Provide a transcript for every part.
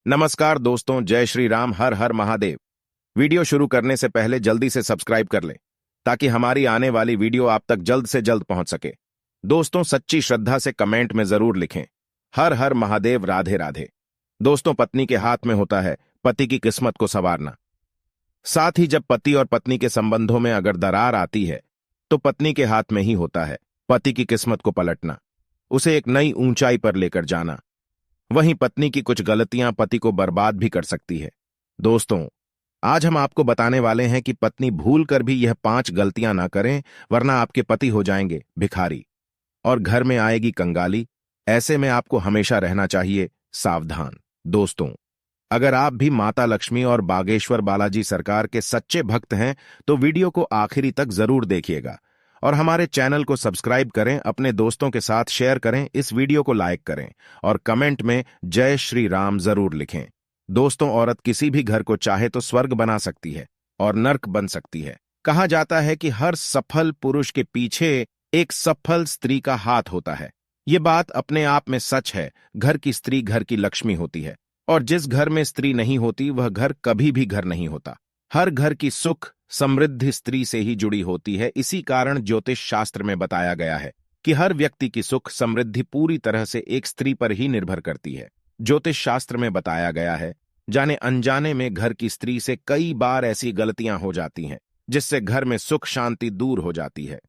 नमस्कार दोस्तों, जय श्री राम, हर हर महादेव। वीडियो शुरू करने से पहले जल्दी से सब्सक्राइब कर लें ताकि हमारी आने वाली वीडियो आप तक जल्द से जल्द पहुंच सके। दोस्तों, सच्ची श्रद्धा से कमेंट में जरूर लिखें हर हर महादेव, राधे राधे। दोस्तों, पत्नी के हाथ में होता है पति की किस्मत को संवारना। साथ ही जब पति और पत्नी के संबंधों में अगर दरार आती है तो पत्नी के हाथ में ही होता है पति की किस्मत को पलटना, उसे एक नई ऊंचाई पर लेकर जाना। वहीं पत्नी की कुछ गलतियां पति को बर्बाद भी कर सकती है। दोस्तों, आज हम आपको बताने वाले हैं कि पत्नी भूल कर भी यह 5 गलतियां ना करें, वरना आपके पति हो जाएंगे भिखारी और घर में आएगी कंगाली। ऐसे में आपको हमेशा रहना चाहिए सावधान। दोस्तों, अगर आप भी माता लक्ष्मी और बागेश्वर बालाजी सरकार के सच्चे भक्त हैं तो वीडियो को आखिरी तक जरूर देखिएगा और हमारे चैनल को सब्सक्राइब करें, अपने दोस्तों के साथ शेयर करें, इस वीडियो को लाइक करें और कमेंट में जय श्री राम जरूर लिखें। दोस्तों, औरत किसी भी घर को चाहे तो स्वर्ग बना सकती है और नर्क बन सकती है। कहा जाता है कि हर सफल पुरुष के पीछे एक सफल स्त्री का हाथ होता है। ये बात अपने आप में सच है। घर की स्त्री घर की लक्ष्मी होती है और जिस घर में स्त्री नहीं होती वह घर कभी भी घर नहीं होता। हर घर की सुख समृद्धि स्त्री से ही जुड़ी होती है। इसी कारण ज्योतिष शास्त्र में बताया गया है कि हर व्यक्ति की सुख समृद्धि पूरी तरह से एक स्त्री पर ही निर्भर करती है। ज्योतिष शास्त्र में बताया गया है, जाने अनजाने में घर की स्त्री से कई बार ऐसी गलतियां हो जाती हैं जिससे घर में सुख शांति दूर हो जाती है।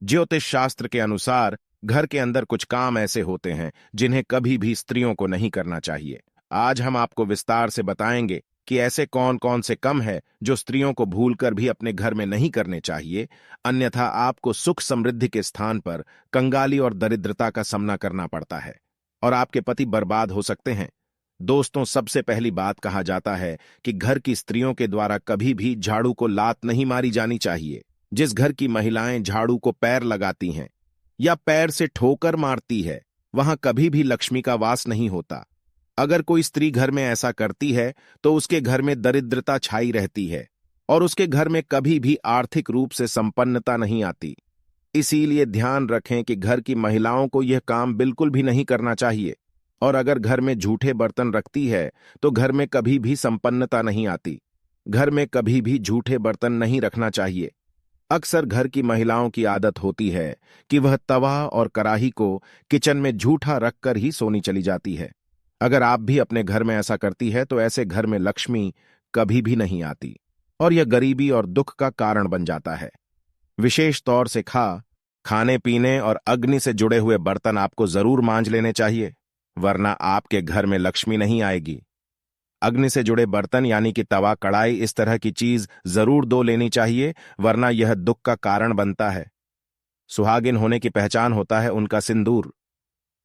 ज्योतिष शास्त्र के अनुसार घर के अंदर कुछ काम ऐसे होते हैं जिन्हें कभी भी स्त्रियों को नहीं करना चाहिए। आज हम आपको विस्तार से बताएंगे कि ऐसे कौन कौन से काम है जो स्त्रियों को भूलकर भी अपने घर में नहीं करने चाहिए, अन्यथा आपको सुख समृद्धि के स्थान पर कंगाली और दरिद्रता का सामना करना पड़ता है और आपके पति बर्बाद हो सकते हैं। दोस्तों, सबसे पहली बात कहा जाता है कि घर की स्त्रियों के द्वारा कभी भी झाड़ू को लात नहीं मारी जानी चाहिए। जिस घर की महिलाएं झाड़ू को पैर लगाती हैं या पैर से ठोकर मारती है, वहां कभी भी लक्ष्मी का वास नहीं होता। अगर कोई स्त्री घर में ऐसा करती है तो उसके घर में दरिद्रता छाई रहती है और उसके घर में कभी भी आर्थिक रूप से संपन्नता नहीं आती। इसीलिए ध्यान रखें कि घर की महिलाओं को यह काम बिल्कुल भी नहीं करना चाहिए। और अगर घर में झूठे बर्तन रखती है तो घर में कभी भी संपन्नता नहीं आती। घर में कभी भी झूठे बर्तन नहीं रखना चाहिए। अक्सर घर की महिलाओं की आदत होती है कि वह तवा और कढ़ाई को किचन में झूठा रखकर ही सोनी चली जाती है। अगर आप भी अपने घर में ऐसा करती है तो ऐसे घर में लक्ष्मी कभी भी नहीं आती और यह गरीबी और दुख का कारण बन जाता है। विशेष तौर से खाने पीने और अग्नि से जुड़े हुए बर्तन आपको जरूर मांज लेने चाहिए, वरना आपके घर में लक्ष्मी नहीं आएगी। अग्नि से जुड़े बर्तन यानी कि तवा कढ़ाई इस तरह की चीज जरूर धो लेनी चाहिए, वरना यह दुख का कारण बनता है। सुहागिन होने की पहचान होता है उनका सिंदूर।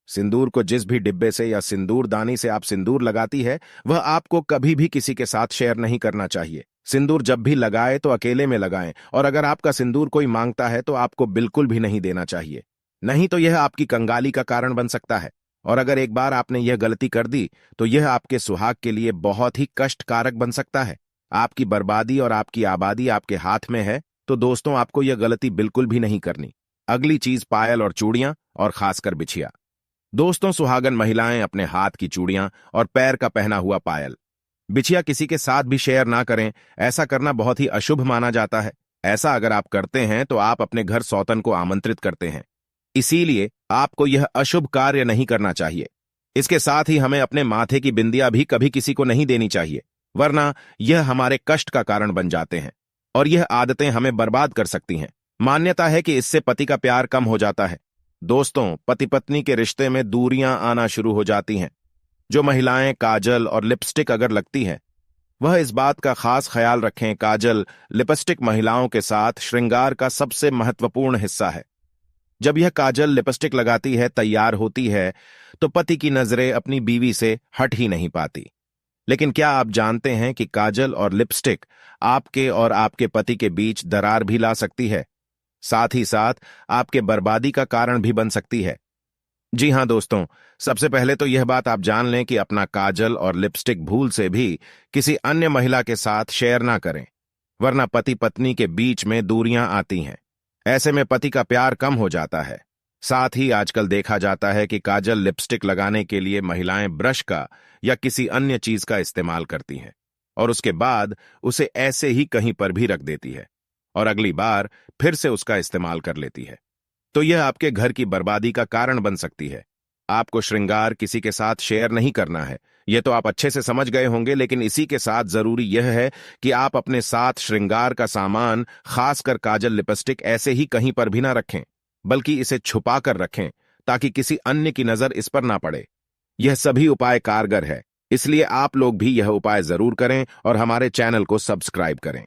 सिंदूर को जिस भी डिब्बे से या सिंदूर दानी से आप सिंदूर लगाती है वह आपको कभी भी किसी के साथ शेयर नहीं करना चाहिए। सिंदूर जब भी लगाए तो अकेले में लगाएं और अगर आपका सिंदूर कोई मांगता है तो आपको बिल्कुल भी नहीं देना चाहिए, नहीं तो यह आपकी कंगाली का कारण बन सकता है। और अगर एक बार आपने यह गलती कर दी तो यह आपके सुहाग के लिए बहुत ही कष्टकारक बन सकता है। आपकी बर्बादी और आपकी आबादी आपके हाथ में है। तो दोस्तों, आपको यह गलती बिल्कुल भी नहीं करनी। अगली चीज पायल और चूड़ियां और खासकर बिछिया। दोस्तों, सुहागन महिलाएं अपने हाथ की चूड़ियां और पैर का पहना हुआ पायल बिछिया किसी के साथ भी शेयर ना करें। ऐसा करना बहुत ही अशुभ माना जाता है। ऐसा अगर आप करते हैं तो आप अपने घर सौतन को आमंत्रित करते हैं। इसीलिए आपको यह अशुभ कार्य नहीं करना चाहिए। इसके साथ ही हमें अपने माथे की बिंदियां भी कभी किसी को नहीं देनी चाहिए, वरना यह हमारे कष्ट का कारण बन जाते हैं और यह आदतें हमें बर्बाद कर सकती हैं। मान्यता है कि इससे पति का प्यार कम हो जाता है। दोस्तों, पति पत्नी के रिश्ते में दूरियां आना शुरू हो जाती हैं। जो महिलाएं काजल और लिपस्टिक अगर लगती हैं वह इस बात का खास ख्याल रखें, काजल लिपस्टिक महिलाओं के साथ श्रृंगार का सबसे महत्वपूर्ण हिस्सा है। जब यह काजल लिपस्टिक लगाती है, तैयार होती है, तो पति की नजरें अपनी बीवी से हट ही नहीं पाती। लेकिन क्या आप जानते हैं कि काजल और लिपस्टिक आपके और आपके पति के बीच दरार भी ला सकती है, साथ ही साथ आपके बर्बादी का कारण भी बन सकती है। जी हां दोस्तों, सबसे पहले तो यह बात आप जान लें कि अपना काजल और लिपस्टिक भूल से भी किसी अन्य महिला के साथ शेयर ना करें, वरना पति पत्नी के बीच में दूरियां आती हैं। ऐसे में पति का प्यार कम हो जाता है। साथ ही आजकल देखा जाता है कि काजल लिपस्टिक लगाने के लिए महिलाएं ब्रश का या किसी अन्य चीज का इस्तेमाल करती हैं और उसके बाद उसे ऐसे ही कहीं पर भी रख देती है और अगली बार फिर से उसका इस्तेमाल कर लेती है। तो यह आपके घर की बर्बादी का कारण बन सकती है। आपको श्रृंगार किसी के साथ शेयर नहीं करना है, यह तो आप अच्छे से समझ गए होंगे, लेकिन इसी के साथ जरूरी यह है कि आप अपने साथ श्रृंगार का सामान, खासकर काजल लिपस्टिक, ऐसे ही कहीं पर भी ना रखें, बल्कि इसे छुपा कर रखें ताकि किसी अन्य की नजर इस पर ना पड़े। यह सभी उपाय कारगर है, इसलिए आप लोग भी यह उपाय जरूर करें और हमारे चैनल को सब्सक्राइब करें।